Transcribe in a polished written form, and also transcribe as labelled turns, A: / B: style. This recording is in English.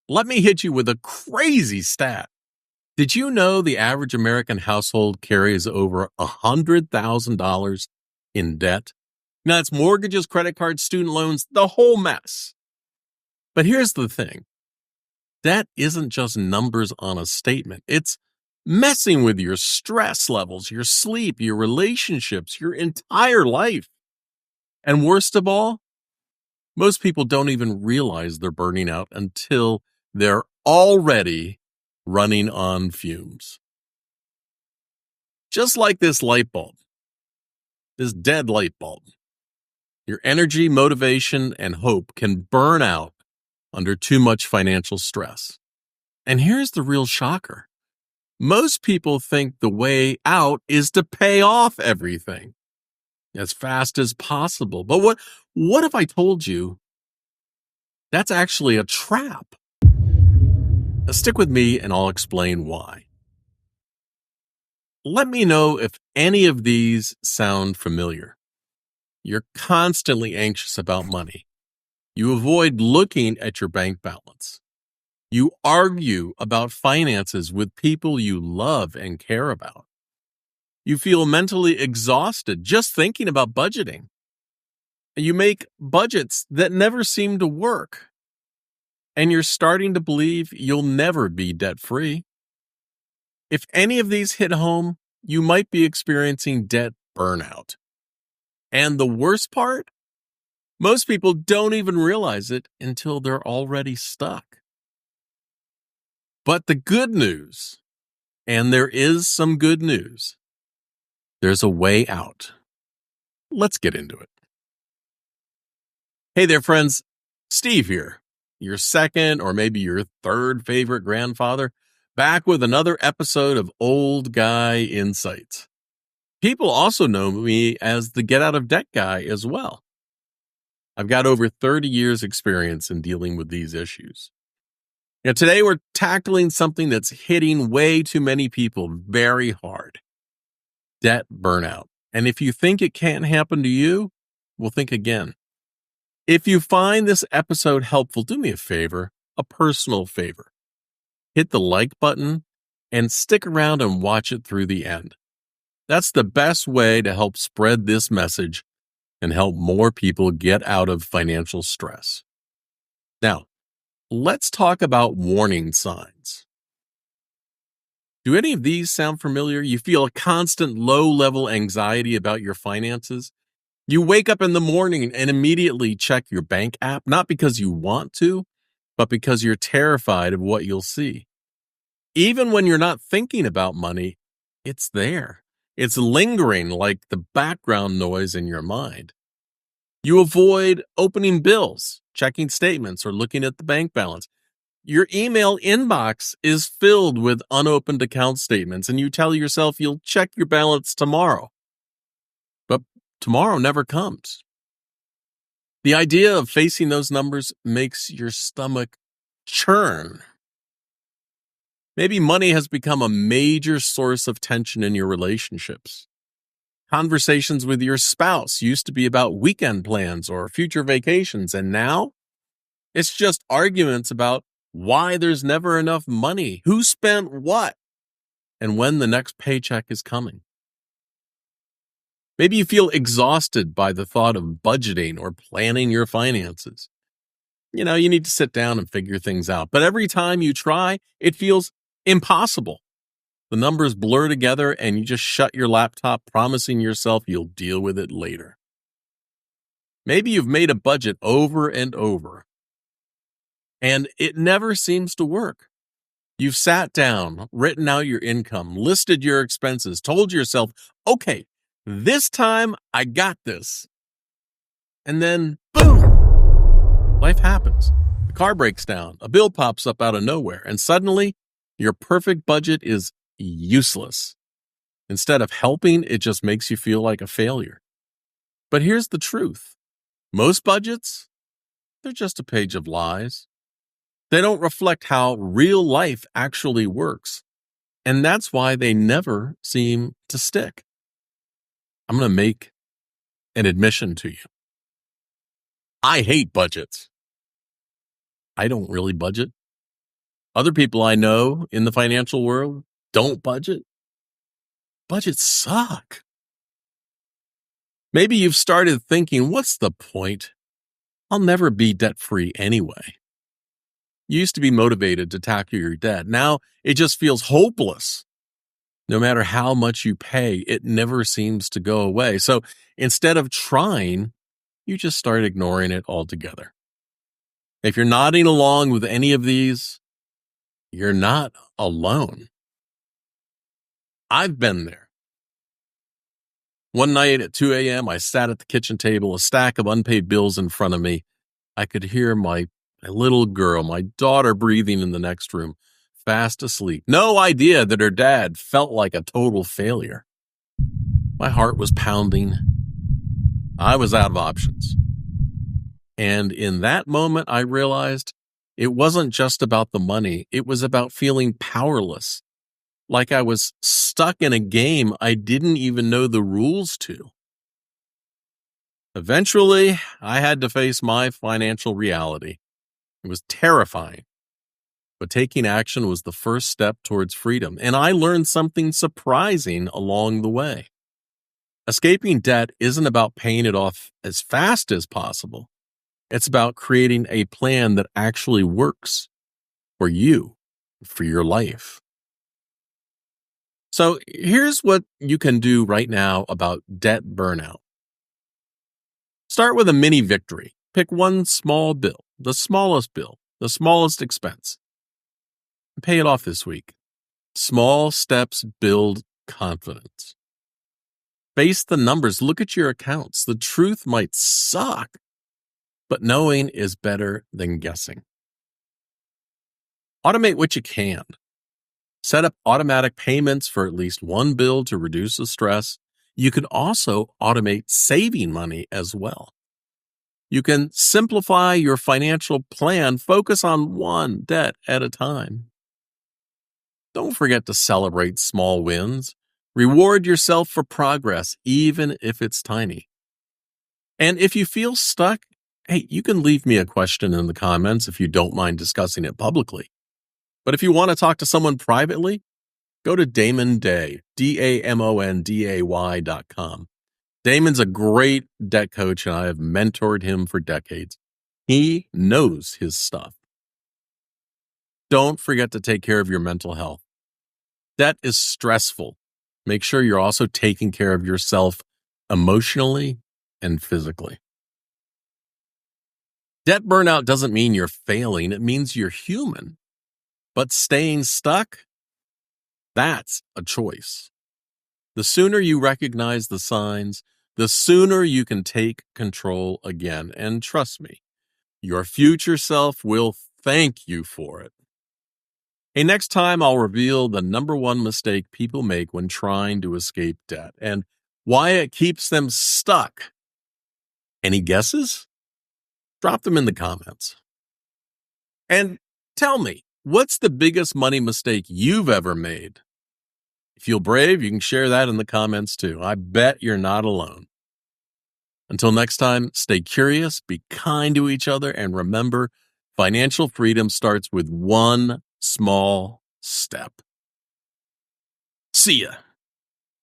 A: Let me hit you with a crazy stat. Did you know the average American household carries over $100,000 in debt? Now, it's mortgages, credit cards, student loans, the whole mess. But here's the thing. Debt isn't just numbers on a statement. It's messing with your stress levels, your sleep, your relationships, your entire life. And worst of all, most people don't even realize they're burning out until they're already running on fumes. Just like this light bulb, this dead light bulb. Your energy, motivation, and hope can burn out under too much financial stress. And here's the real shocker. Most people think the way out is to pay off everything as fast as possible. But what if I told you that's actually a trap? Now stick with me and I'll explain why. Let me know if any of these sound familiar. You're constantly anxious about money. You avoid looking at your bank balance. You argue about finances with people you love and care about. You feel mentally exhausted just thinking about budgeting. You make budgets that never seem to work. And you're starting to believe you'll never be debt-free. If any of these hit home, you might be experiencing debt burnout. And the worst part? Most people don't even realize it until they're already stuck. But the good news, and there is some good news, there's a way out. Let's get into it. Hey there, friends. Steve here, your second or maybe your third favorite grandfather, back with another episode of Old Guy Insights. People also know me as the Get Out of Debt guy as well. I've got over 30 years experience in dealing with these issues. Now, today we're tackling something that's hitting way too many people very hard. Debt burnout. And if you think it can't happen to you, well, think again. If you find this episode helpful, do me a favor, a personal favor. Hit the like button and stick around and watch it through the end. That's the best way to help spread this message and help more people get out of financial stress. Now, let's talk about warning signs. Do any of these sound familiar? You feel a constant low-level anxiety about your finances? You wake up in the morning and immediately check your bank app, not because you want to, but because you're terrified of what you'll see. Even when you're not thinking about money, it's there. It's lingering like the background noise in your mind. You avoid opening bills, checking statements, or looking at the bank balance. Your email inbox is filled with unopened account statements, and you tell yourself you'll check your balance tomorrow. But tomorrow never comes. The idea of facing those numbers makes your stomach churn. Maybe money has become a major source of tension in your relationships. Conversations with your spouse used to be about weekend plans or future vacations, and now it's just arguments about why there's never enough money, who spent what, and when the next paycheck is coming. Maybe you feel exhausted by the thought of budgeting or planning your finances. You need to sit down and figure things out, but every time you try, it feels impossible. The numbers blur together and you just shut your laptop, promising yourself you'll deal with it later. Maybe you've made a budget over and over, and it never seems to work. You've sat down, written out your income, listed your expenses, told yourself, okay, this time I got this. And then, boom, life happens. The car breaks down, a bill pops up out of nowhere, and suddenly your perfect budget is useless. Instead of helping, it just makes you feel like a failure. But here's the truth. Most budgets, they're just a page of lies. They don't reflect how real life actually works. And that's why they never seem to stick. I'm going to make an admission to you. I hate budgets. I don't really budget. Other people I know in the financial world don't budget. Budgets suck. Maybe you've started thinking, what's the point? I'll never be debt free anyway. You used to be motivated to tackle your debt. Now it just feels hopeless. No matter how much you pay, it never seems to go away. So instead of trying, you just start ignoring it altogether. If you're nodding along with any of these, you're not alone. I've been there. One night at 2 a.m., I sat at the kitchen table, a stack of unpaid bills in front of me. I could hear my little girl, my daughter, breathing in the next room, fast asleep. No idea that her dad felt like a total failure. My heart was pounding. I was out of options. And in that moment, I realized it wasn't just about the money. It was about feeling powerless, like I was stuck in a game I didn't even know the rules to. Eventually, I had to face my financial reality. It was terrifying, but taking action was the first step towards freedom, and I learned something surprising along the way. Escaping debt isn't about paying it off as fast as possible. It's about creating a plan that actually works for you, for your life. So here's what you can do right now about debt burnout. Start with a mini victory. Pick one small bill, the smallest expense. And pay it off this week. Small steps build confidence. Face the numbers. Look at your accounts. The truth might suck, but knowing is better than guessing. Automate what you can. Set up automatic payments for at least one bill to reduce the stress. You can also automate saving money as well. You can simplify your financial plan. Focus on one debt at a time. Don't forget to celebrate small wins. Reward yourself for progress, even if it's tiny. And if you feel stuck, hey, you can leave me a question in the comments if you don't mind discussing it publicly. But if you want to talk to someone privately, go to Damon Day, DAMONDAY.com. Damon's a great debt coach, and I have mentored him for decades. He knows his stuff. Don't forget to take care of your mental health. Debt is stressful. Make sure you're also taking care of yourself emotionally and physically. Debt burnout doesn't mean you're failing. It means you're human. But staying stuck, that's a choice. The sooner you recognize the signs, the sooner you can take control again. And trust me, your future self will thank you for it. Hey, next time I'll reveal the number one mistake people make when trying to escape debt and why it keeps them stuck. Any guesses? Drop them in the comments. And tell me, what's the biggest money mistake you've ever made? If you feel brave, you can share that in the comments too. I bet you're not alone. Until next time, stay curious, be kind to each other, and remember, financial freedom starts with one small step. See ya.